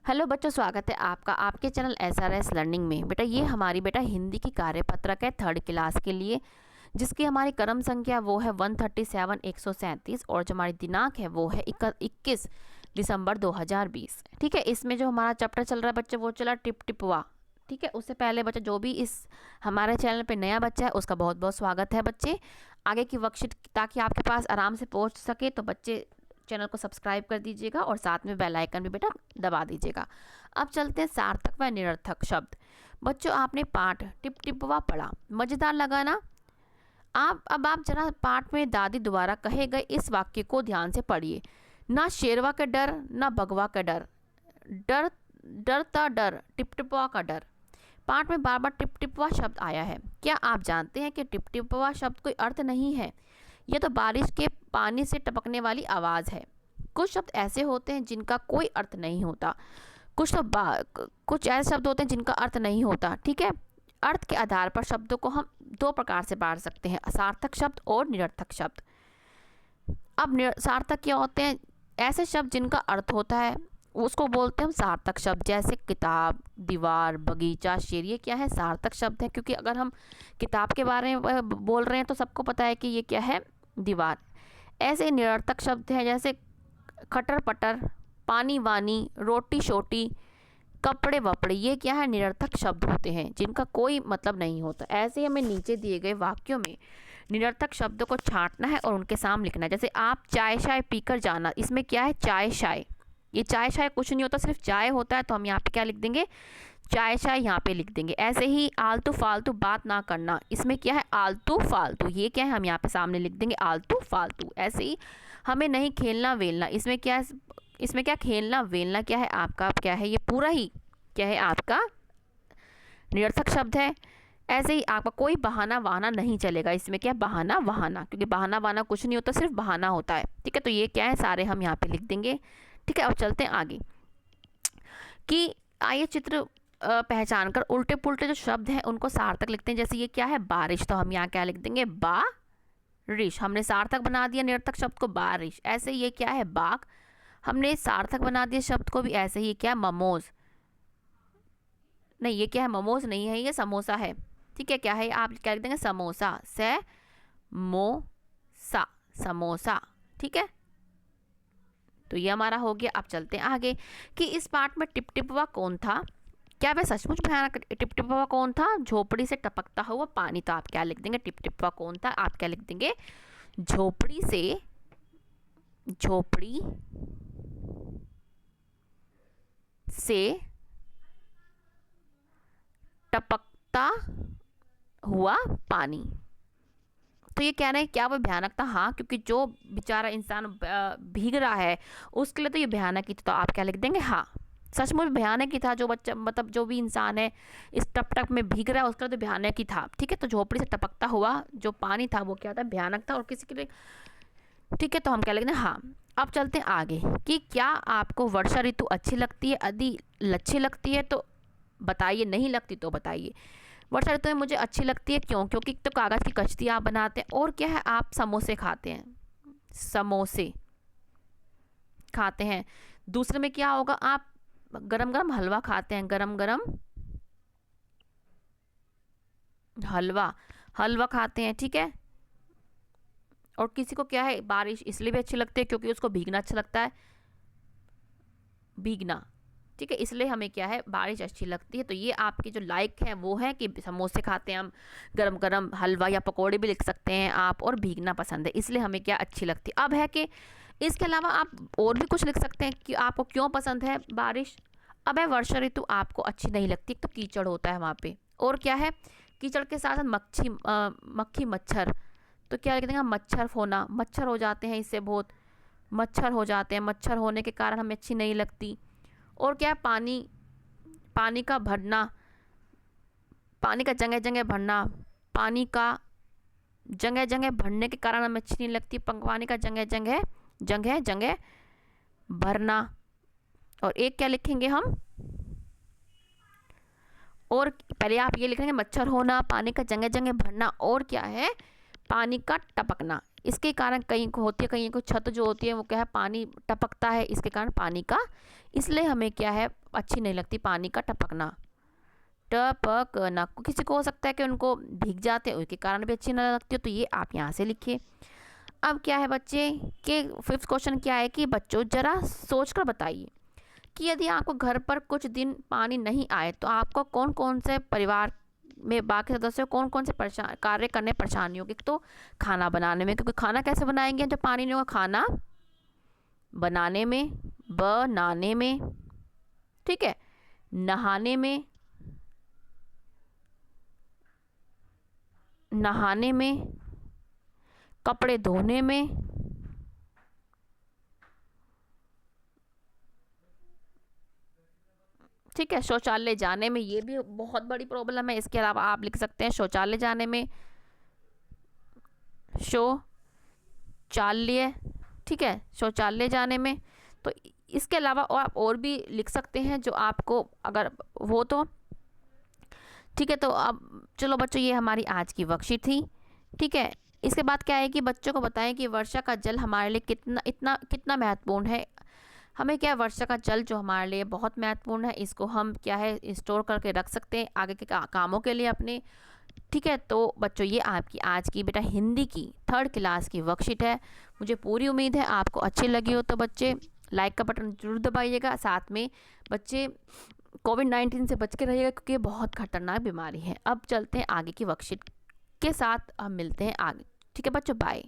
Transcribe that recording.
Hello बच्चों, स्वागत है आपका आपके चैनल SRS लर्निंग में। बेटा ये हमारी हिंदी की कार्यपत्रक है 3rd क्लास के लिए, जिसकी हमारी क्रम संख्या वो है 137 137 और जो हमारी दिनांक है वो है 21 दिसंबर 2020। ठीक है, इसमें जो हमारा चैप्टर चल रहा है बच्चे वो चला टिप टिपवा। ठीक है, उससे पहले बच्चे जो भी इस हमारे चैनल पे नया बच्चा है उसका बहुत बहुत स्वागत है बच्चे। आगे की वर्कशीट ताकि आपके पास आराम से पहुंच सके तो बच्चे चैनल को सब्सक्राइब कर दीजिएगा और साथ में बेल आइकन भी बेटा दबा दीजिएगा। अब चलते हैं सार्थक व निरर्थक शब्द। बच्चों आपने पाठ टिप टिपवा पढ़ा, मज़ेदार लगा ना। अब आप जरा पाठ में दादी द्वारा कहे गए इस वाक्य को ध्यान से पढ़िए। ना शेरवा का डर ना भगवा का डर, डर डरता डर टिपटिपवा का डर। पाठ में बार बार टिपटिपवा शब्द आया है। क्या आप जानते हैं कि टिपटिपवा शब्द कोई अर्थ नहीं है, यह तो बारिश के पानी से टपकने वाली आवाज़ है। कुछ शब्द ऐसे होते हैं जिनका कोई अर्थ नहीं होता, कुछ ऐसे शब्द होते हैं जिनका अर्थ नहीं होता। ठीक है, अर्थ के आधार पर शब्दों को हम दो प्रकार से बांट सकते हैं, सार्थक शब्द और निरर्थक शब्द। अब सार्थक क्या होते हैं? ऐसे शब्द जिनका अर्थ होता है उसको बोलते हैं हम सार्थक शब्द, जैसे किताब, दीवार, बगीचा, शेर। ये क्या है? सार्थक शब्द है, क्योंकि अगर हम किताब के बारे में बोल रहे हैं तो सबको पता है कि ये क्या है, दीवार। ऐसे निरर्थक शब्द हैं जैसे खटर पटर, पानी वानी, रोटी शोटी, कपड़े वपड़े। ये क्या है? निरर्थक शब्द होते हैं जिनका कोई मतलब नहीं होता। ऐसे ही हमें नीचे दिए गए वाक्यों में निरर्थक शब्दों को छांटना है और उनके सामने लिखना है। जैसे आप चाय शाय पीकर जाना, इसमें क्या है? चाय शाय। ये चाय शाय कुछ नहीं होता, सिर्फ चाय होता है, तो हम यहाँ पे क्या लिख देंगे? चाय शाय यहाँ पे लिख देंगे। ऐसे ही आलतू फालतू बात ना करना, इसमें क्या है? आलतू फालतू। ये क्या है? हम यहाँ पे सामने लिख देंगे आलतू फालतू। ऐसे ही हमें नहीं खेलना वेलना, इसमें क्या है? इसमें क्या? खेलना वेलना क्या है आपका? क्या है ये? पूरा ही क्या है आपका? निरर्थक शब्द है। ऐसे ही आपका कोई बहाना वहाना नहीं चलेगा, इसमें क्या? बहाना वहाना, क्योंकि बहाना वहाना कुछ नहीं होता, सिर्फ बहाना होता है। ठीक है, तो ये क्या है? सारे हम यहाँ पे लिख देंगे। ठीक है, अब चलते हैं आगे कि आइए चित्र पहचान कर उल्टे पुल्टे जो शब्द हैं उनको सार्थक लिखते हैं। जैसे ये क्या है? बारिश, तो हम यहाँ क्या लिख देंगे? बारिश। हमने सार्थक बना दिया निरर्थक शब्द को, बारिश। ऐसे ये क्या है? बाग, हमने सार्थक बना दिया शब्द को भी। ऐसे ही क्या? ममोज। नहीं, ये क्या है? ममोज नहीं है, ये समोसा है। ठीक है, क्या है? आप क्या लिख देंगे? समोसा, से मो सा, समोसा। ठीक है, तो ये हमारा हो गया। अब चलते हैं आगे कि इस पाठ में टिपटिपवा कौन था? क्या वह सचमुच भयानक टिपटिपवा कौन था? झोपड़ी से टपकता हुआ पानी। तो आप क्या लिख देंगे? टिपटिपवा कौन था? आप क्या लिख देंगे? झोपड़ी से टपकता हुआ पानी। तो ये कह रहे हैं क्या वो भयानक था? हाँ, क्योंकि जो बेचारा इंसान भीग रहा है उसके लिए तो ये भयानक ही था। तो आप क्या लिख देंगे? हाँ, सचमुच भयानक ही था। जो बच्चा मतलब जो भी इंसान है इस टप टप में भीग रहा है उसके लिए तो भयानक ही था। ठीक है, तो झोपड़ी से टपकता हुआ जो पानी था वो क्या था? भयानक था, और किसी के लिए। ठीक है, तो हम क्या लिख दें? हाँ। अब चलते हैं आगे कि क्या आपको वर्षा ऋतु अच्छी लगती है? यदि अच्छी लगती है तो बताइए, नहीं लगती तो बताइए। वर्षा ऋतु में मुझे अच्छी लगती है, क्यों? क्योंकि तो कागज़ की कश्ती आप बनाते हैं, और क्या है? आप समोसे खाते हैं, समोसे खाते हैं। दूसरे में क्या होगा? आप गरम गरम हलवा खाते हैं, गरम गरम हलवा खाते हैं। ठीक है, और किसी को क्या है? बारिश इसलिए भी अच्छी लगती है क्योंकि उसको भीगना अच्छा लगता है, भीगना। ठीक है, इसलिए हमें क्या है? बारिश अच्छी लगती है। तो ये आपकी जो लाइक है वो है कि समोसे खाते हैं हम, गरम गरम हलवा या पकोड़े भी लिख सकते हैं आप, और भीगना पसंद है, इसलिए हमें क्या अच्छी लगती है। अब है कि इसके अलावा आप और भी कुछ लिख सकते हैं कि आपको क्यों पसंद है बारिश। अब है वर्षा ऋतु आपको अच्छी नहीं लगती, तो कीचड़ होता है वहाँ पे, और क्या है? कीचड़ के साथ साथ मक्खी मच्छर। तो क्या लिख देंगे? मच्छर होना, मच्छर हो जाते हैं, इससे बहुत मच्छर हो जाते हैं, मच्छर होने के कारण हमें अच्छी नहीं लगती। और क्या है? पानी का भरना, पानी का जगह जगह भरना, पानी का जगह जगह भरने के कारण हमें अच्छी नहीं लगती। पानी का जगह जगह भरना। और एक क्या लिखेंगे हम? और पहले आप ये लिखेंगे मच्छर होना, पानी का जगह जगह भरना, और क्या है? पानी का टपकना। इसके कारण कहीं को होती है, कहीं को छत जो होती है वो क्या है? पानी टपकता है, इसके कारण पानी का। इसलिए हमें क्या है? अच्छी नहीं लगती पानी का टपकना, टपकना। किसी को हो सकता है कि उनको भीग जाते हैं, उसके कारण भी अच्छी नहीं लगती हो, तो ये आप यहाँ से लिखिए। अब क्या है बच्चे के 5th क्वेश्चन क्या है कि बच्चों जरा सोचकर बताइए कि यदि आपको घर पर कुछ दिन पानी नहीं आए तो आपको कौन कौन से परिवार में बाकी सदस्यों कौन कौन से कार्य करने परेशानी होगी। तो खाना बनाने में, क्योंकि खाना कैसे बनाएंगे जब पानी नहीं होगा, खाना बनाने में, बनाने में, ठीक है, नहाने में, नहाने में, कपड़े धोने में, ठीक है, शौचालय जाने में, ये भी बहुत बड़ी प्रॉब्लम है। इसके अलावा आप लिख सकते हैं शौचालय जाने में, शौचालय, ठीक है, शौचालय जाने में। तो इसके अलावा आप और भी लिख सकते हैं जो आपको अगर वो तो, ठीक है। तो अब चलो बच्चों, ये हमारी आज की वर्कशीट थी, ठीक है। इसके बाद क्या है कि बच्चों को बताएं कि वर्षा का जल हमारे लिए कितना महत्वपूर्ण है। हमें क्या है, वर्षा का जल जो हमारे लिए बहुत महत्वपूर्ण है, इसको हम क्या है स्टोर करके रख सकते हैं आगे के कामों के लिए अपने, ठीक है। तो बच्चों ये आपकी आज की बेटा हिंदी की 3rd क्लास की वर्कशीट है। मुझे पूरी उम्मीद है आपको अच्छी लगी हो। तो बच्चे लाइक का बटन जरूर दबाइएगा, साथ में बच्चे कोविड-19 से बच के रहिएगा क्योंकि ये बहुत खतरनाक बीमारी है। अब चलते हैं आगे की वर्कशीट के साथ, हम मिलते हैं आगे, ठीक है बच्चों, बाय।